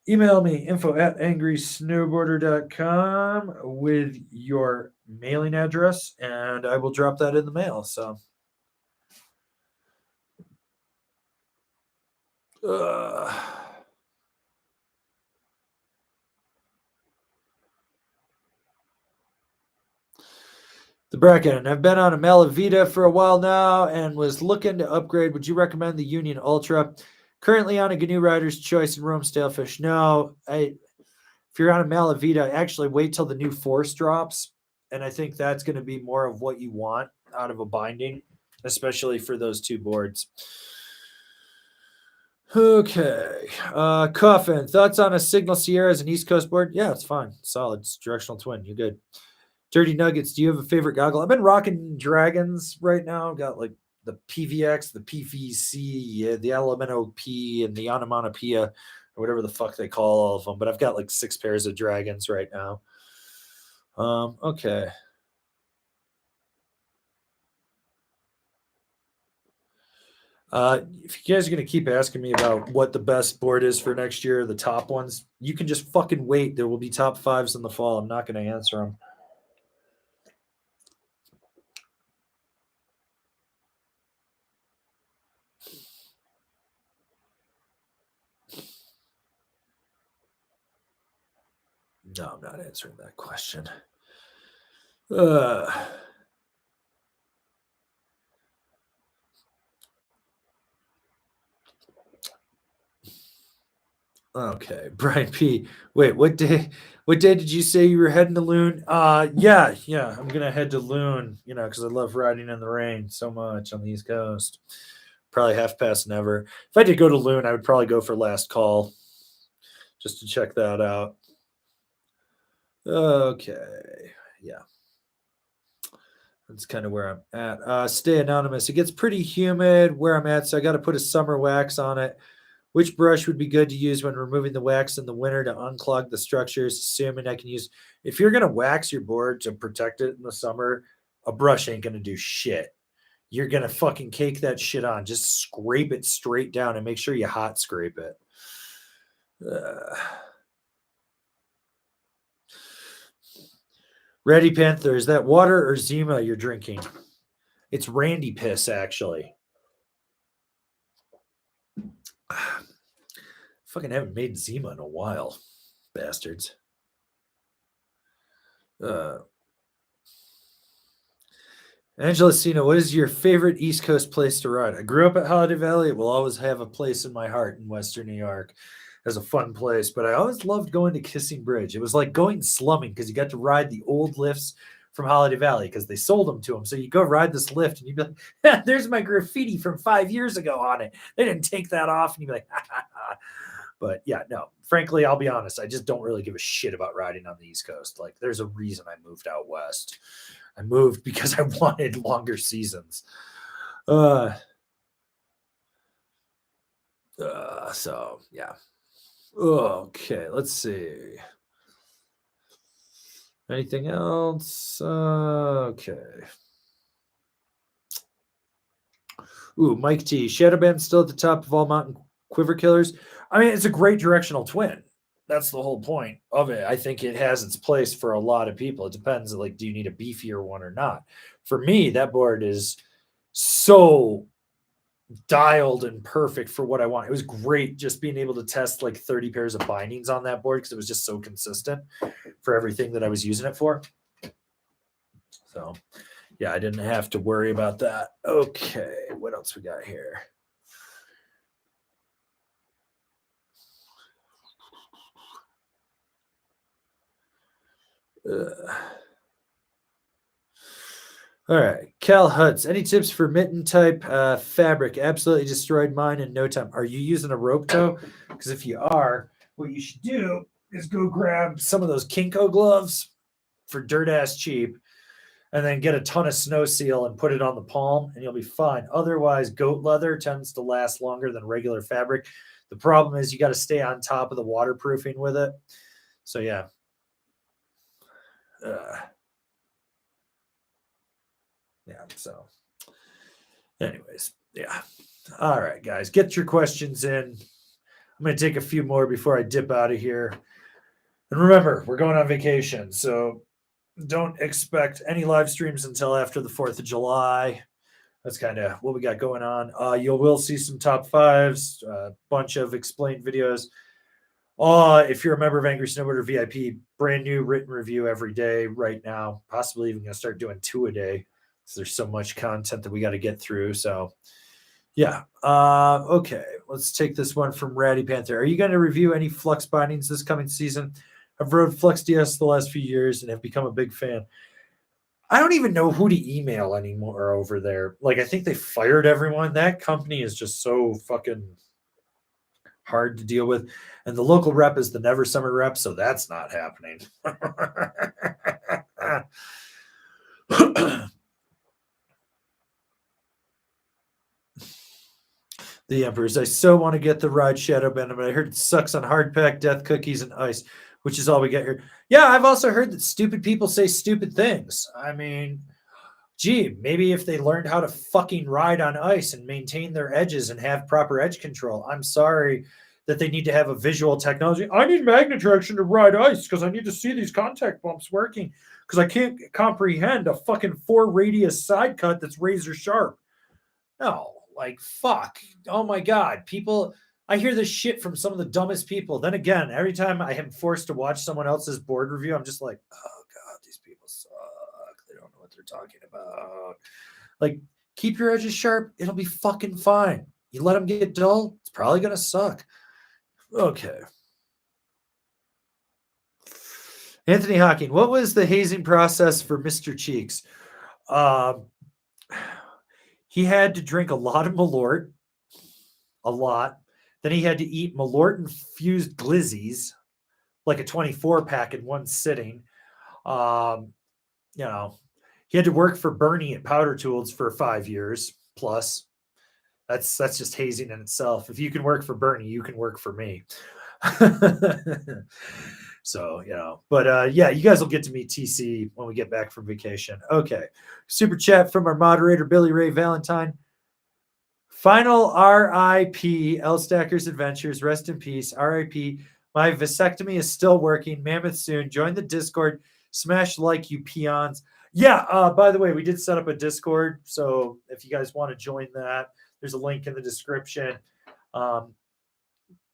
Email me info@angrysnowboarder.com with your mailing address, and I will drop that in the mail. So, the bracket. I've been on a Malavita for a while now and was looking to upgrade. Would you recommend the Union Ultra? Currently on a GNU Rider's Choice and Rome Stalefish. No, if you're on a Malavita, actually wait till the new Force drops. And I think that's going to be more of what you want out of a binding, especially for those two boards. Okay. Coffin, thoughts on a Signal Sierra as an East Coast board? Yeah, it's fine. Solid. It's directional twin. You're good. Dirty Nuggets, do you have a favorite goggle? I've been rocking Dragons right now. Got like the PVX, the PVC, the Elemento P, and the Onomatopoeia, or whatever the fuck they call all of them. But I've got like 6 pairs of Dragons right now. Okay. If you guys are going to keep asking me about what the best board is for next year, the top ones, you can just fucking wait. There will be top 5s in the fall. I'm not going to answer them. No, I'm not answering that question. Okay, Brian P. Wait, what day did you say you were heading to Loon? Yeah, I'm gonna head to Loon, because I love riding in the rain so much on the East Coast. Probably half past never. If I did go to Loon, I would probably go for last call just to check that out. Okay, yeah. That's kind of where I'm at. Stay anonymous. It gets pretty humid where I'm at, so I got to put a summer wax on it. Which brush would be good to use when removing the wax in the winter to unclog the structures, assuming I can use... If you're going to wax your board to protect it in the summer, a brush ain't going to do shit. You're going to fucking cake that shit on. Just scrape it straight down and make sure you hot scrape it. Ready Panther, is that water or Zima you're drinking? It's Randy piss, actually. Fucking haven't made Zima in a while, bastards. Angela Cena, what is your favorite East Coast place to ride? I grew up at Holiday Valley. It will always have a place in my heart in Western New York as a fun place, but I always loved going to Kissing Bridge. It was like going slumming because you got to ride the old lifts from Holiday Valley because they sold them to them. So you go ride this lift and you'd be like, there's my graffiti from 5 years ago on it. They didn't take that off. And you'd be like, ha, ha, ha. But yeah, no, frankly, I'll be honest. I just don't really give a shit about riding on the East Coast. Like, there's a reason I moved out West. I moved because I wanted longer seasons. So yeah. Okay, let's see. Anything else? Okay. Ooh, Mike T. Shadowband still at the top of all mountain quiver killers. I mean, it's a great directional twin. That's the whole point of it. I think it has its place for a lot of people. It depends, like, do you need a beefier one or not? For me, that board is so dialed and perfect for what I want. It was great just being able to test like 30 pairs of bindings on that board because it was just so consistent for everything that I was using it for. So, yeah, I didn't have to worry about that. Okay, what else we got here? All right, Cal Huts. Any tips for mitten type fabric? Absolutely destroyed mine in no time. Are you using a rope tow? Because if you are, what you should do is go grab some of those Kinko gloves for dirt ass cheap, and then get a ton of snow seal and put it on the palm, and you'll be fine. Otherwise, goat leather tends to last longer than regular fabric. The problem is you got to stay on top of the waterproofing with it. So yeah. Yeah. So, anyways, yeah. All right, guys, get your questions in. I'm going to take a few more before I dip out of here. And remember, we're going on vacation, so don't expect any live streams until after the 4th of July. That's kind of what we got going on. You will see some top fives, a bunch of explained videos. If you're a member of Angry Snowboarder VIP, brand new written review every day right now. Possibly even going to start doing 2 a day. So there's so much content that we got to get through. So yeah. Okay. Let's take this one from Ratty Panther. Are you going to review any Flux bindings this coming season? I've rode Flux DS the last few years and have become a big fan. I don't even know who to email anymore over there. Like, I think they fired everyone. That company is just so fucking hard to deal with. And the local rep is the Never Summer rep, so that's not happening. The Emperors. I so want to get the Ride Shadow Band, but I heard it sucks on hard pack, death cookies, and ice, which is all we get here. Yeah, I've also heard that stupid people say stupid things. I mean, gee, maybe if they learned how to fucking ride on ice and maintain their edges and have proper edge control. I'm sorry that they need to have a visual technology. I need magnet traction to ride ice because I need to see these contact bumps working because I can't comprehend a fucking 4 radius side cut that's razor sharp. No, like fuck. Oh my god, people. I hear this shit from some of the dumbest people. Then again, every time I am forced to watch someone else's board review, I'm just like, oh god, these people suck. They don't know what they're talking about. Like, keep your edges sharp. It'll be fucking fine. You let them get dull, it's probably gonna suck. Okay. Anthony Hawking, what was the hazing process for Mr. Cheeks? Um, he had to drink a lot of Malort, a lot. Then he had to eat Malort infused glizzies, like a 24 pack in one sitting. Um, you know, he had to work for Bernie at Powder Tools for 5 years plus. That's just hazing in itself. If you can work for Bernie, you can work for me. So, but yeah, you guys will get to meet TC when we get back from vacation. Okay. Super chat from our moderator, Billy Ray Valentine. Final RIP, L Stackers Adventures. Rest in peace. RIP. My vasectomy is still working. Mammoth soon. Join the Discord. Smash like, you peons. Yeah, by the way, we did set up a Discord. So if you guys want to join that, there's a link in the description. Kind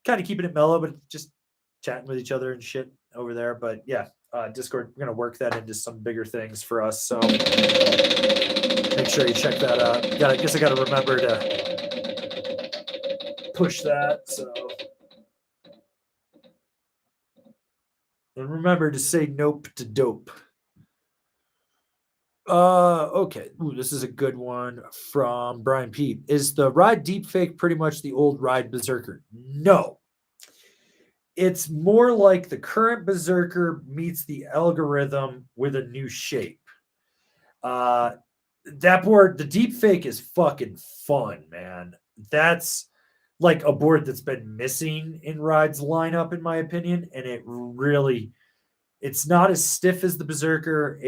of keeping it mellow, but just chatting with each other and shit over there. But yeah, Discord, we're going to work that into some bigger things for us. So make sure you check that out. I guess I got to remember to push that. So, and remember to say nope to dope. Okay. Ooh, this is a good one from Brian Pete. Is the Ride deepfake pretty much the old Ride Berserker? No. It's more like the current Berserker meets the algorithm with a new shape. That board, the deepfake is fucking fun, man. That's like a board that's been missing in Ride's lineup, in my opinion, and it's not as stiff as the Berserker,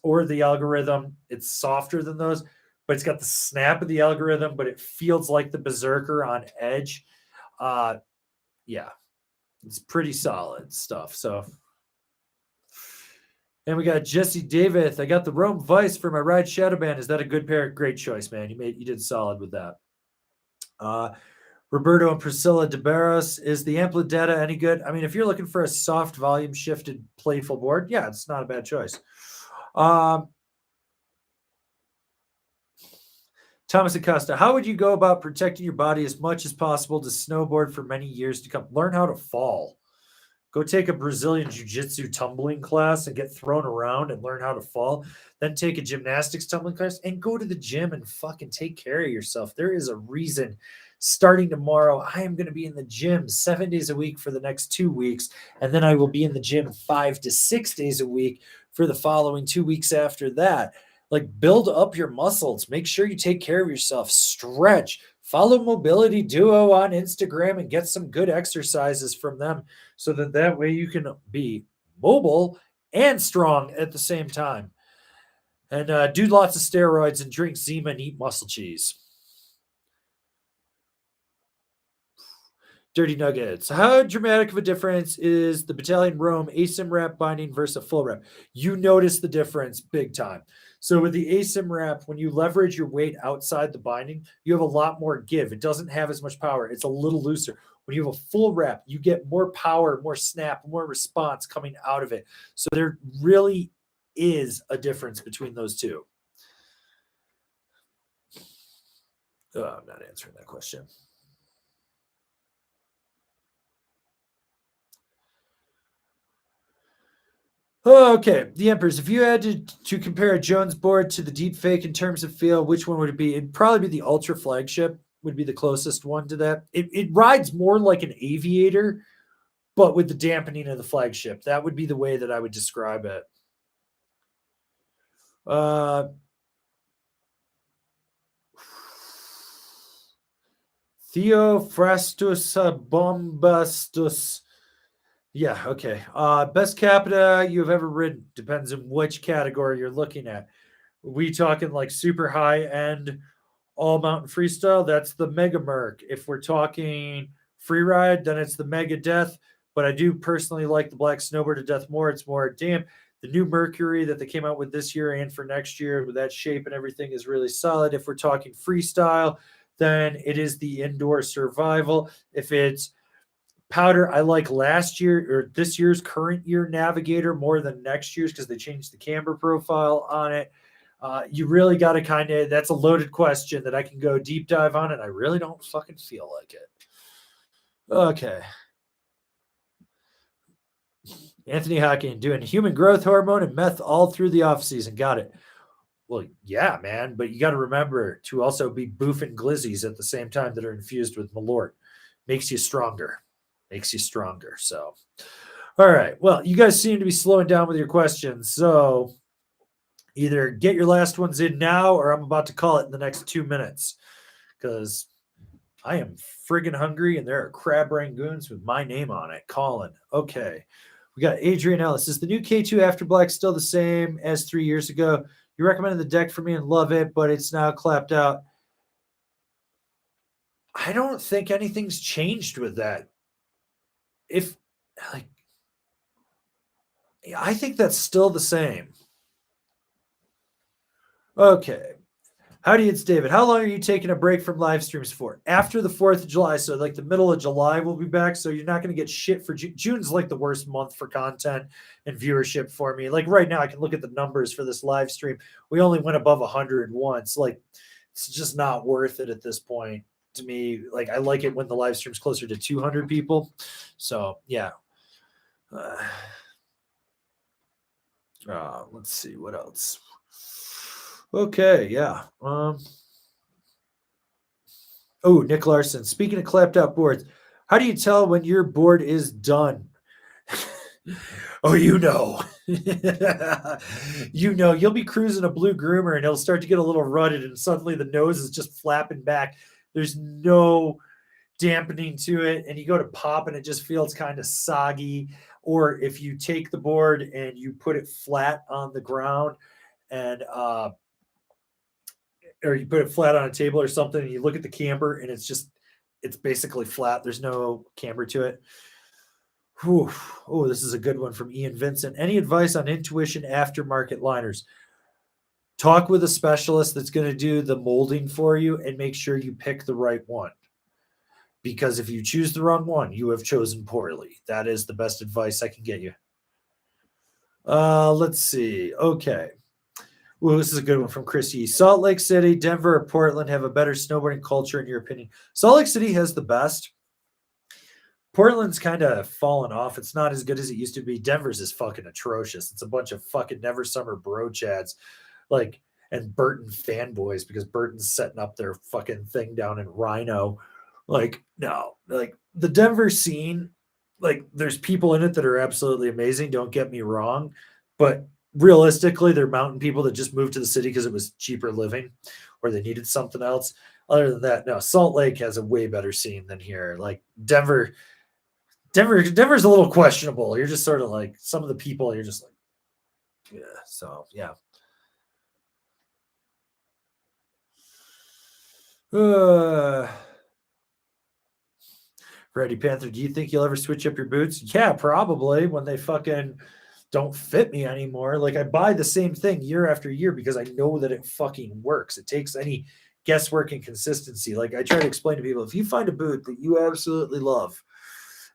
or the algorithm. It's softer than those, but it's got the snap of the algorithm, but it feels like the Berserker on edge. Yeah, it's pretty solid stuff. So, and we got Jesse Davis. I got the Rome Vice for my Ride Shadow Band. Is that a good pair? Great choice, man. You did solid with that. Uh, Roberto and Priscilla de Barros, is the Amplidetta any good? I mean, if you're looking for a soft volume shifted playful board, yeah, it's not a bad choice. Thomas Acosta, how would you go about protecting your body as much as possible to snowboard for many years to come? Learn how to fall. Go take a Brazilian jiu-jitsu tumbling class and get thrown around and learn how to fall. Then take a gymnastics tumbling class and go to the gym and fucking take care of yourself. There is a reason. Starting tomorrow, I am going to be in the gym 7 days a week for the next 2 weeks. And then I will be in the gym 5 to 6 days a week for the following 2 weeks after that. Like, build up your muscles. Make sure you take care of yourself. Stretch. Follow Mobility Duo on Instagram and get some good exercises from them so that way you can be mobile and strong at the same time. And do lots of steroids and drink Zima and eat muscle cheese. Dirty Nuggets. How dramatic of a difference is the Battalion Rome asim wrap binding versus a full wrap? You notice the difference big time. So with the asim wrap, when you leverage your weight outside the binding, you have a lot more give. It doesn't have as much power. It's a little looser. When you have a full wrap, you get more power, more snap, more response coming out of it. So there really is a difference between those two. Oh, I'm not answering that question. Okay, the Emperors. If you had to compare a Jones board to the Deep Fake in terms of feel, which one would it be? It'd probably be the Ultra Flagship. Would be the closest one to that. It rides more like an aviator, but with the dampening of the Flagship. That would be the way that I would describe it. Theophrastus bombastus. Yeah, okay. Best capita you have ever ridden. Depends on which category you're looking at. We talking like super high end all mountain freestyle? That's the Mega Merc. If we're talking Freeride, then it's the Mega Death. But I do personally like the Black Snowboard to Death more. It's more damn. The new Mercury that they came out with this year and for next year with that shape and everything is really solid. If we're talking freestyle, then it is the Indoor Survival. If it's Powder, I like last year or this year's current year Navigator more than next year's because they changed the camber profile on it. You really got to that's a loaded question that I can go deep dive on, and I really don't fucking feel like it. Okay. Anthony Hawking doing human growth hormone and meth all through the off season. Got it. Well, yeah, man, but you got to remember to also be boofing glizzies at the same time that are infused with Malort. Makes you stronger. So, all right. Well, you guys seem to be slowing down with your questions. So either get your last ones in now or I'm about to call it in the next 2 minutes because I am friggin' hungry and there are crab rangoons with my name on it. Colin. Okay. We got Adrian Ellis. Is the new K2 After Black still the same as 3 years ago? You recommended the deck for me and love it, but it's now clapped out. I don't think anything's changed with that. I think that's still the same. Okay. Howdy, it's David. How long are you taking a break from live streams for? After the 4th of July. So, like the middle of July, we'll be back. So, you're not going to get shit for June. June's like the worst month for content and viewership for me. Like right now, I can look at the numbers for this live stream. We only went above 100 once. Like, it's just not worth it at this point to me. Like, I like it when the live stream's closer to 200 people. So, yeah. Let's see what else. Okay, yeah. Nick Larson. Speaking of clapped out boards, how do you tell when your board is done? You know. You'll be cruising a blue groomer and it'll start to get a little rutted and suddenly the nose is just flapping back. There's no dampening to it and you go to pop and it just feels kind of soggy. Or if you take the board and you put it flat on the ground and or you put it flat on a table or something and you look at the camber and it's basically flat. There's no camber to it. Whew. Oh, this is a good one from Ian Vincent. Any advice on Intuition aftermarket liners? Talk with a specialist that's going to do the molding for you and make sure you pick the right one. because if you choose the wrong one, you have chosen poorly. That is the best advice I can get you. Let's see. Okay. Well, this is a good one from Chrissy. Salt Lake City, Denver, or Portland have a better snowboarding culture, in your opinion? Salt Lake City has the best. Portland's kind of fallen off. It's not as good as it used to be. Denver's is fucking atrocious. It's a bunch of fucking never summer bro chads, like, and Burton fanboys because Burton's setting up their fucking thing down in Rhino. Like, no, like the Denver scene, like there's people in it that are absolutely amazing. Don't get me wrong, but realistically, they're mountain people that just moved to the city because it was cheaper living or they needed something else. Other than that, no, Salt Lake has a way better scene than here. Like Denver's a little questionable. You're just sort of like some of the people. You're just like, yeah. So yeah. Freddy Panther, do you think you'll ever switch up your boots? Yeah, probably when they fucking don't fit me anymore. Like I buy the same thing year after year because I know that it fucking works. It takes any guesswork and consistency. Like I try to explain to people, if you find a boot that you absolutely love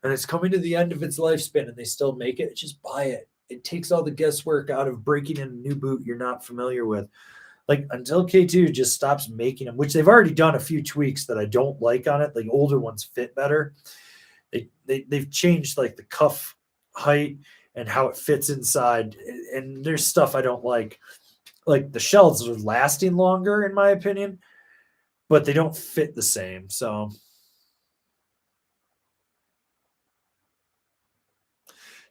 and it's coming to the end of its lifespan and they still make it, just buy it. It takes all the guesswork out of breaking in a new boot you're not familiar with. Like until K2 just stops making them, which they've already done a few tweaks that I don't like on it. Like older ones fit better. They've changed like the cuff height and how it fits inside. And there's stuff I don't like. Like the shells are lasting longer, in my opinion, but they don't fit the same. So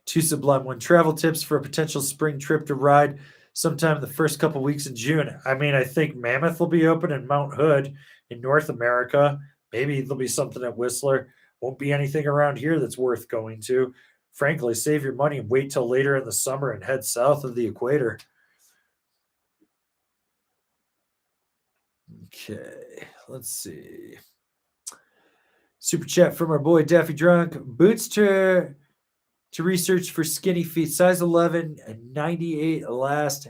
Too Sublime One, travel tips for a potential spring trip to ride sometime in the first couple weeks in June. I mean, I think Mammoth will be open in Mount Hood in North America. Maybe there'll be something at Whistler. Won't be anything around here that's worth going to. Frankly, save your money and wait till later in the summer and head south of the equator. Okay, let's see. Super chat from our boy Daffy Drunk. Boots to research for skinny feet, size 11 and 98 last.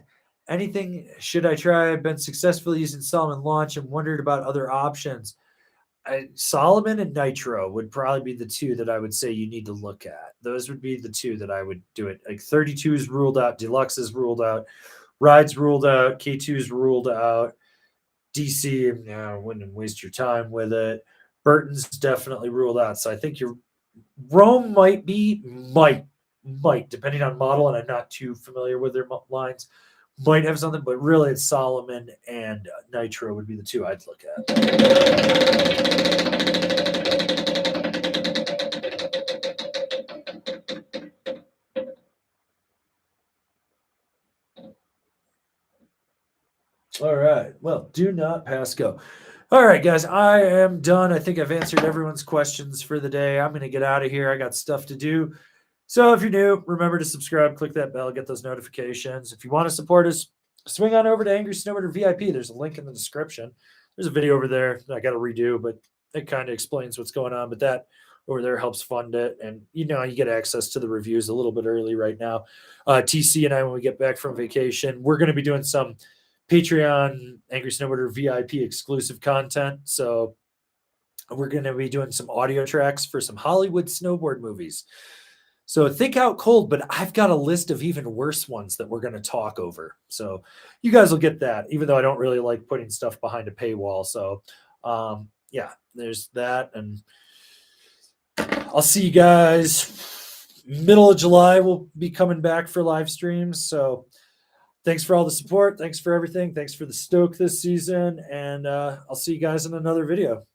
Anything should I try? I've been successfully using Solomon Launch and wondered about other options. Solomon and Nitro would probably be the two that I would say you need to look at. Those would be the two that I would do it. Like 32 is ruled out, Deluxe is ruled out, Ride's ruled out, K2 is ruled out, DC, wouldn't waste your time with it. Burton's definitely ruled out. So I think your Rome might, depending on model, and I'm not too familiar with their lines, might have something, but really it's Solomon and Nitro would be the two I'd look at. All right. Well, do not pass go. All right, guys, I am done. I think I've answered everyone's questions for the day. I'm going to get out of here. I got stuff to do. So if you're new, remember to subscribe, click that bell, get those notifications. If you want to support us, swing on over to Angry Snowboarder VIP. There's a link in the description. There's a video over there that I got to redo, but it kind of explains what's going on. But that over there helps fund it. And, you get access to the reviews a little bit early right now. TC and I, when we get back from vacation, we're going to be doing some Patreon Angry Snowboarder VIP exclusive content. So we're going to be doing some audio tracks for some Hollywood snowboard movies. So think out cold, but I've got a list of even worse ones that we're going to talk over. So you guys will get that, even though I don't really like putting stuff behind a paywall. So yeah, there's that. And I'll see you guys middle of July. We'll be coming back for live streams. So thanks for all the support. Thanks for everything. Thanks for the Stoke this season. And I'll see you guys in another video.